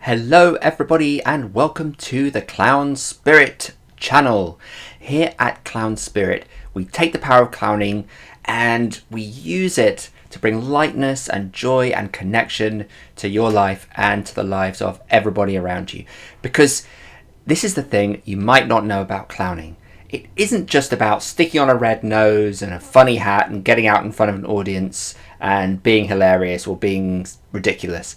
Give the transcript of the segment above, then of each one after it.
Hello everybody and welcome to the Clown Spirit channel. Here at Clown Spirit we take the power of clowning and we use it to bring lightness and joy and connection to your life and to the lives of everybody around you. Because this is the thing you might not know about clowning. It isn't just about sticking on a red nose and a funny hat and getting out in front of an audience and being hilarious or being ridiculous.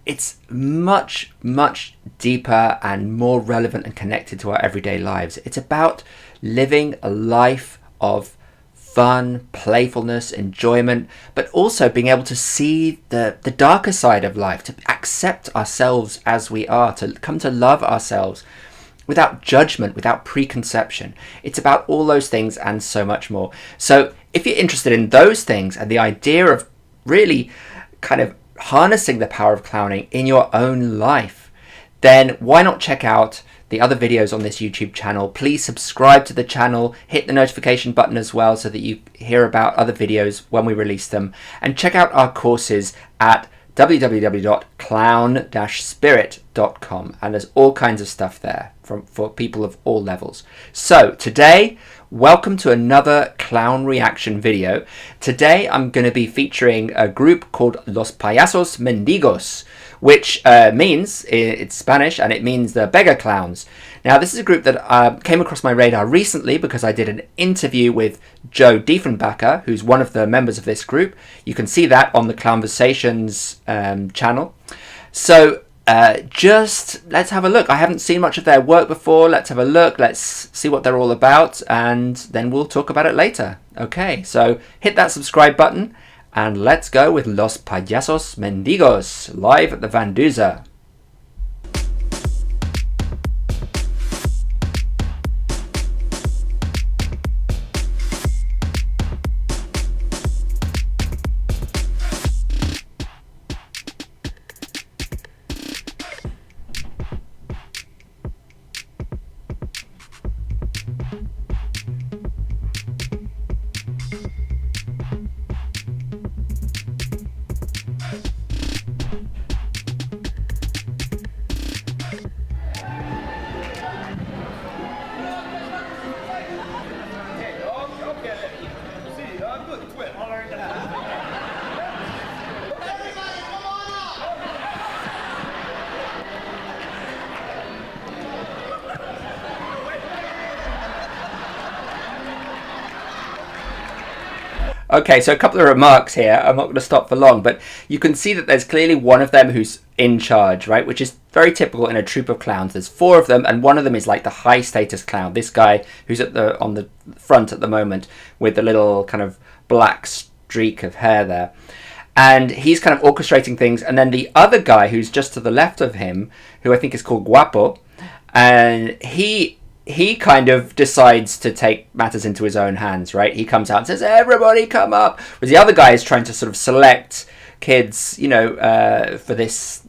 It's much, much deeper and more relevant and connected to our everyday lives. It's about living a life of fun, playfulness, enjoyment, but also being able to see the darker side of life, to accept ourselves as we are, to come to love ourselves without judgment, without preconception. It's about all those things and so much more. So if you're interested in those things and the idea of really kind of harnessing the power of clowning in your own life, then why not check out the other videos on this YouTube channel. Please subscribe to the channel, hit the notification button as well so that you hear about other videos when we release them, and check out our courses at www.clown-spirit.com, and there's all kinds of stuff there for people of all levels. So today, welcome to another clown reaction video. Today I'm going to be featuring a group called Los Payasos Mendigos, which means, it's Spanish, and it means the beggar clowns. Now this is a group that came across my radar recently because I did an interview with Joe Dieffenbacher, who's one of the members of this group. You can see that on the Conversations channel. So just let's have a look. I haven't seen much of their work before. Let's have a look. Let's see what they're all about, and then we'll talk about it later. Okay, so hit that subscribe button and let's go with Los Payasos Mendigos live at the Van Duzer. Okay, so a couple of remarks here. I'm not going to stop for long, but you can see that there's clearly one of them who's in charge, right? Which is very typical in a troupe of clowns. There's four of them, and one of them is like the high status clown. This guy who's on the front at the moment with the little kind of black streak of hair there. And he's kind of orchestrating things. And then the other guy who's just to the left of him, who I think is called Guapo, and he kind of decides to take matters into his own hands, right? He comes out and says, everybody come up. Whereas the other guy is trying to sort of select kids, you know, for this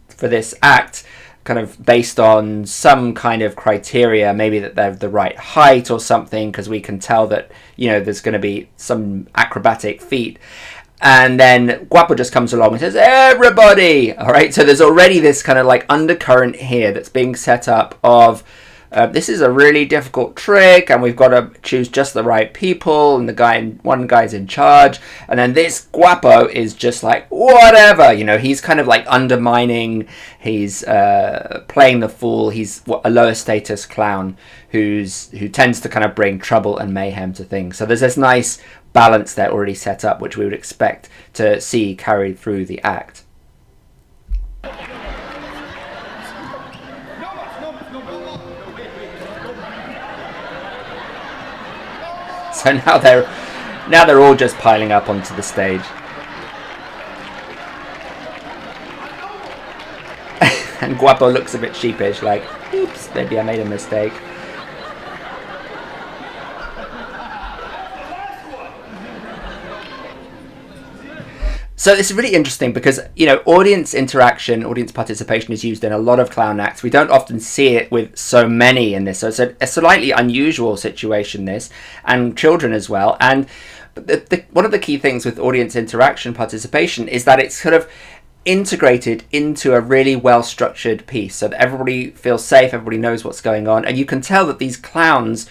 act, kind of based on some kind of criteria, maybe that they're the right height or something, because we can tell that, you know, there's going to be some acrobatic feat. And then Guapo just comes along and says, everybody! All right, so there's already this kind of like undercurrent here that's being set up of, this is a really difficult trick, and we've got to choose just the right people, and one guy's in charge, and then this Guapo is just like, whatever, you know, he's kind of like undermining, he's playing the fool, he's a lower status clown who tends to kind of bring trouble and mayhem to things. So there's this nice balance there already set up, which we would expect to see carried through the act. So now they're all just piling up onto the stage. And Guapo looks a bit sheepish, like, oops, maybe I made a mistake. So it's really interesting because, you know, audience interaction, audience participation is used in a lot of clown acts. We don't often see it with so many in this. So it's a slightly unusual situation, this, and children as well. And one of the key things with audience interaction participation is that it's sort of, integrated into a really well-structured piece so that everybody feels safe, everybody knows what's going on, and you can tell that these clowns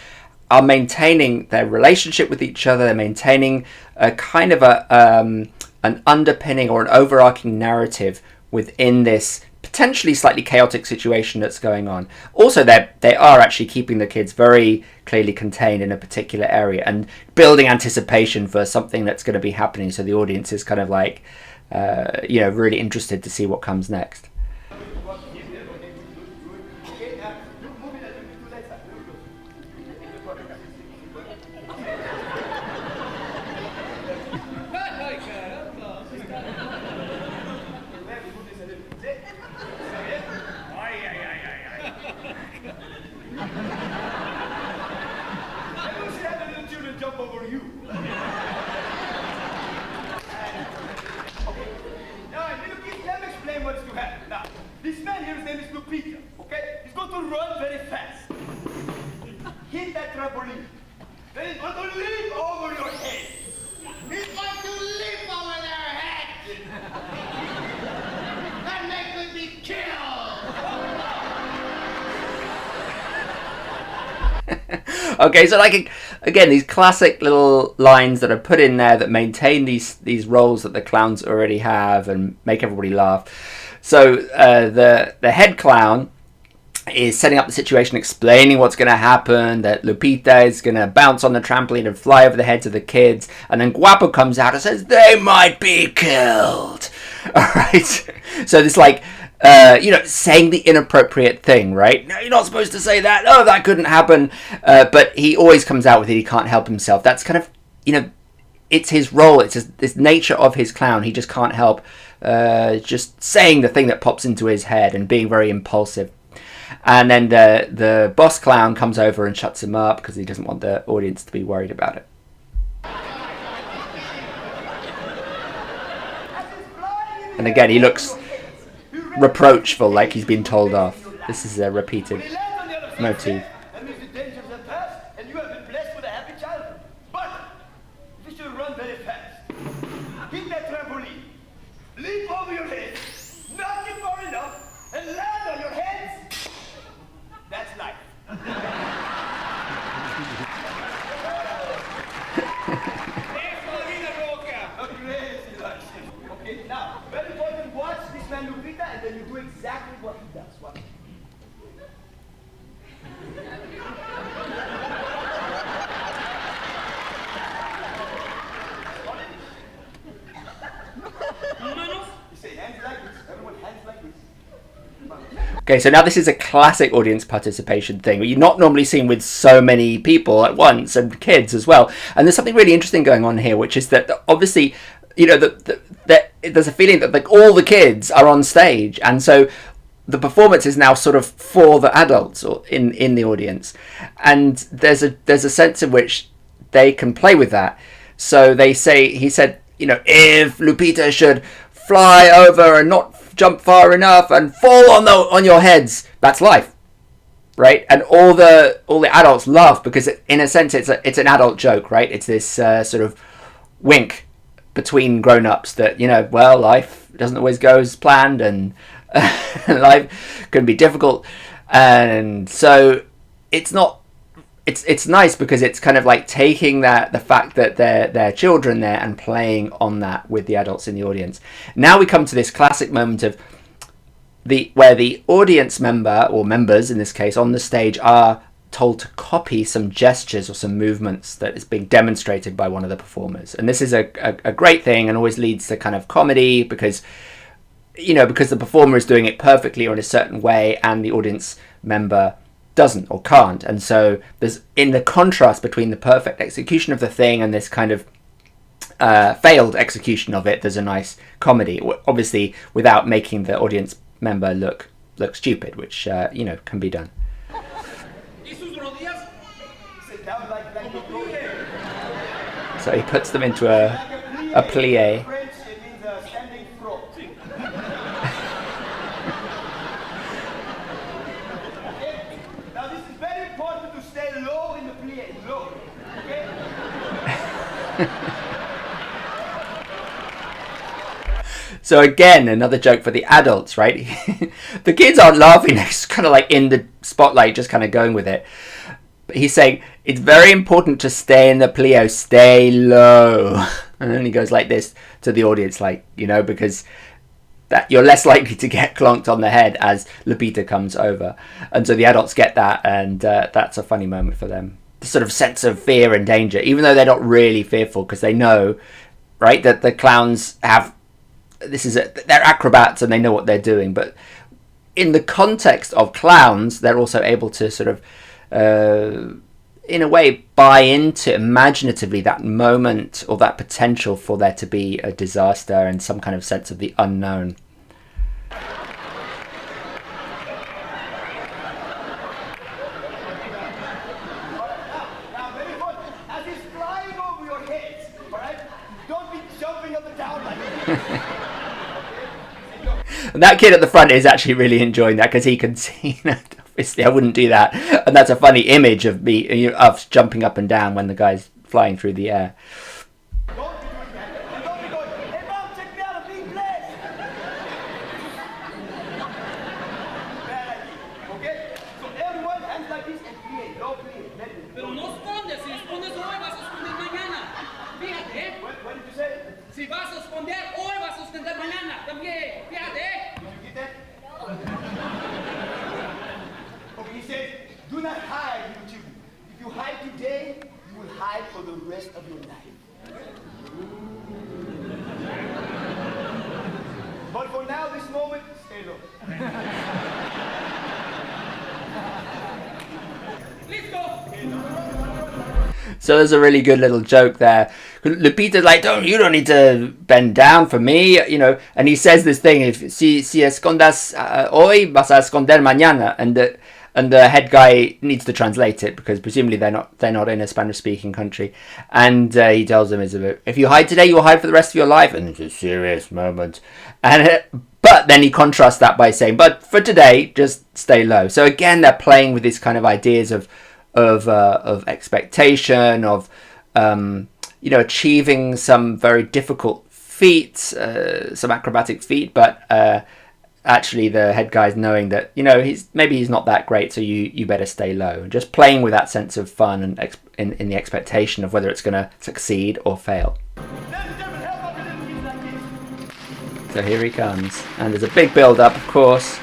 are maintaining their relationship with each other. They're maintaining a kind of an underpinning or an overarching narrative within this potentially slightly chaotic situation that's going on. Also, they are actually keeping the kids very clearly contained in a particular area and building anticipation for something that's going to be happening, so the audience is kind of like really interested to see what comes next. Run very fast. Hit that trampoline. Then it's going to leap over your head. It's going to leap over their head. And they could be killed. Okay, so like again, these classic little lines that are put in there that maintain these roles that the clowns already have and make everybody laugh. So the head clown is setting up the situation, explaining what's going to happen, that Lupita is going to bounce on the trampoline and fly over the heads of the kids, and then Guapo comes out and says, they might be killed. Alright? So this saying the inappropriate thing, right? No, you're not supposed to say that. Oh, that couldn't happen. But he always comes out with it. He can't help himself. That's kind of, it's his role. It's this nature of his clown. He just can't help just saying the thing that pops into his head and being very impulsive. And then the boss clown comes over and shuts him up because he doesn't want the audience to be worried about it. And again, he looks reproachful, like he's been told off. This is a repeated motif. Leap over your head, not get far enough, and land on your heads. That's life. Okay, now, very important, watch this man Lupita, and then you do exactly what he does. Watch. Okay, so now this is a classic audience participation thing, but you're not normally seen with so many people at once, and kids as well. And there's something really interesting going on here, which is that obviously, there's a feeling that like all the kids are on stage, and so the performance is now sort of for the adults or in the audience, and there's a sense in which they can play with that. So he said, if Lupita should fly over and not jump far enough and fall on your heads, that's life, right? And all the adults laugh because in a sense it's an adult joke, right? It's this sort of wink between grown-ups that life doesn't always go as planned, and life can be difficult, and so it's nice because it's kind of like taking the fact that they're children there and playing on that with the adults in the audience. Now we come to this classic moment of where the audience member, or members in this case, on the stage are told to copy some gestures or some movements that is being demonstrated by one of the performers. And this is a great thing and always leads to kind of comedy because the performer is doing it perfectly or in a certain way and the audience member doesn't or can't. And so there's, in the contrast between the perfect execution of the thing and this kind of failed execution of it, there's a nice comedy, obviously without making the audience member look stupid, which can be done. So he puts them into a plie. Now this is very important to stay low in the plie, low, okay? So again, another joke for the adults, right? The kids aren't laughing, they're just kind of like in the spotlight, just kind of going with it. But he's saying, it's very important to stay in the plio, stay low. And then he goes like this to the audience, like, because that you're less likely to get clonked on the head as Lupita comes over. And so the adults get that, and that's a funny moment for them. The sort of sense of fear and danger, even though they're not really fearful, because they know, right, that the clowns have, they're acrobats and they know what they're doing. But in the context of clowns, they're also able to sort of, in a way, buy into imaginatively that moment or that potential for there to be a disaster and some kind of sense of the unknown. Now, very good. As he's flying over your heads, all right? Don't be jumping up and down like this. And that kid at the front is actually really enjoying that, because he can see that. Obviously, I wouldn't do that. And that's a funny image of me, of jumping up and down when the guy's flying through the air. Don't be doing that. And don't be going, hey, Mom, check me out, I'm being blessed. Bad idea, okay? So everyone, hands like this and plie, low plie. Pero no escondes, si escondes hoy vas a esconder mañana. Fíjate, ¿eh? What did you say? Si vas a esconder hoy vas a esconder mañana. También, fíjate, ¿eh? Did you get that? Okay, he says, do not hide, little children. If you hide today, you will hide for the rest of your life. But for now, this moment, stay low. Let's go. So there's a really good little joke there. Lupita's like, you don't need to bend down for me, and he says this thing, if si escondas hoy, vas a esconder mañana, and the head guy needs to translate it, because presumably they're not in a Spanish-speaking country, and he tells them, if you hide today, you will hide for the rest of your life, and it's a serious moment. But then he contrasts that by saying, but for today, just stay low. So again, they're playing with these kind of ideas of expectation, of achieving some very difficult feats, some acrobatic feat, but actually the head guy's knowing that he's not that great, so you better stay low. Just playing with that sense of fun and in the expectation of whether it's going to succeed or fail. So here he comes, and there's a big build up, of course.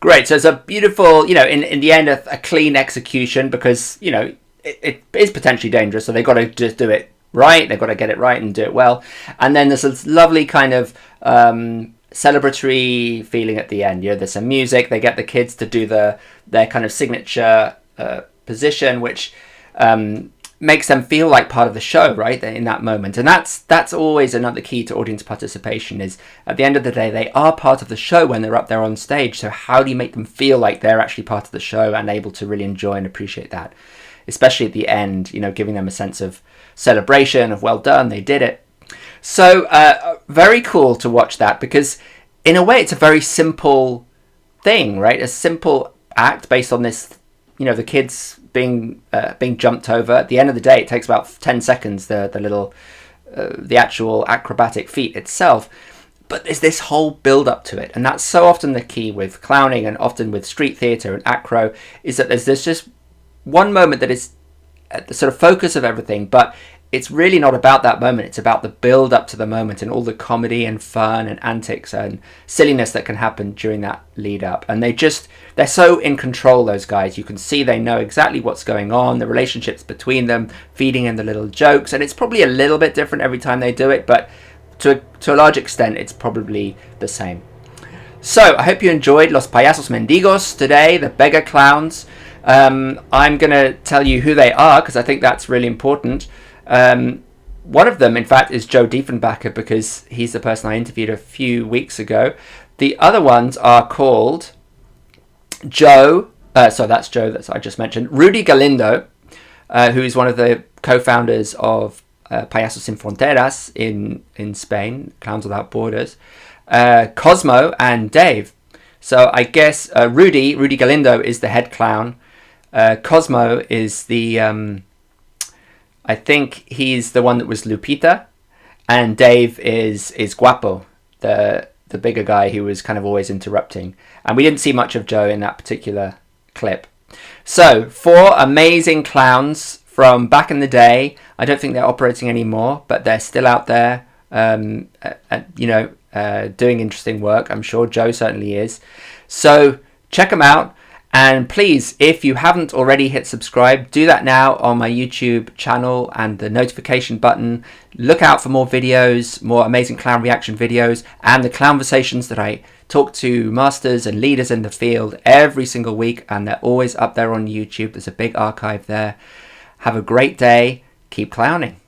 Great, so it's a beautiful, in the end, a clean execution, because, it is potentially dangerous, so they've got to just do it right, they've got to get it right and do it well. And then there's this lovely kind of celebratory feeling at the end. There's some music, they get the kids to do their kind of signature position, which makes them feel like part of the show, right, in that moment. And that's always another key to audience participation, is at the end of the day, they are part of the show when they're up there on stage. So how do you make them feel like they're actually part of the show and able to really enjoy and appreciate that, especially at the end, giving them a sense of celebration, of well done, they did it. So very cool to watch that, because in a way it's a very simple thing, right? A simple act based on this, the kids being jumped over. At the end of the day, it takes about 10 seconds, the actual acrobatic feat itself. But there's this whole build up to it, and that's so often the key with clowning and often with street theatre and acro, is that there's just one moment that is at the sort of focus of everything, but it's really not about that moment. It's about the build up to the moment and all the comedy and fun and antics and silliness that can happen during that lead up. And they're so in control, those guys. You can see they know exactly what's going on, the relationships between them, feeding in the little jokes. And it's probably a little bit different every time they do it, but to a large extent, it's probably the same. So I hope you enjoyed Los Payasos Mendigos today, the beggar clowns. I'm going to tell you who they are, because I think that's really important. One of them, in fact, is Joe Dieffenbacher, because he's the person I interviewed a few weeks ago. The other ones are called Joe, so that's Joe that I just mentioned, Rudi Galindo, who is one of the co-founders of Payasos Sin Fronteras in Spain, Clowns Without Borders, Cosmo, and Dave. So I guess Rudi Galindo is the head clown. Cosmo is the, I think he's the one that was Lupita, and Dave is Guapo, the bigger guy who was kind of always interrupting. And we didn't see much of Joe in that particular clip. So 4 amazing clowns from back in the day. I don't think they're operating anymore, but they're still out there, doing interesting work. I'm sure Joe certainly is. So check them out. And please, if you haven't already hit subscribe, do that now on my YouTube channel and the notification button. Look out for more videos, more amazing clown reaction videos, and the clownversations that I talk to masters and leaders in the field every single week, and they're always up there on YouTube. There's a big archive there. Have a great day. Keep clowning.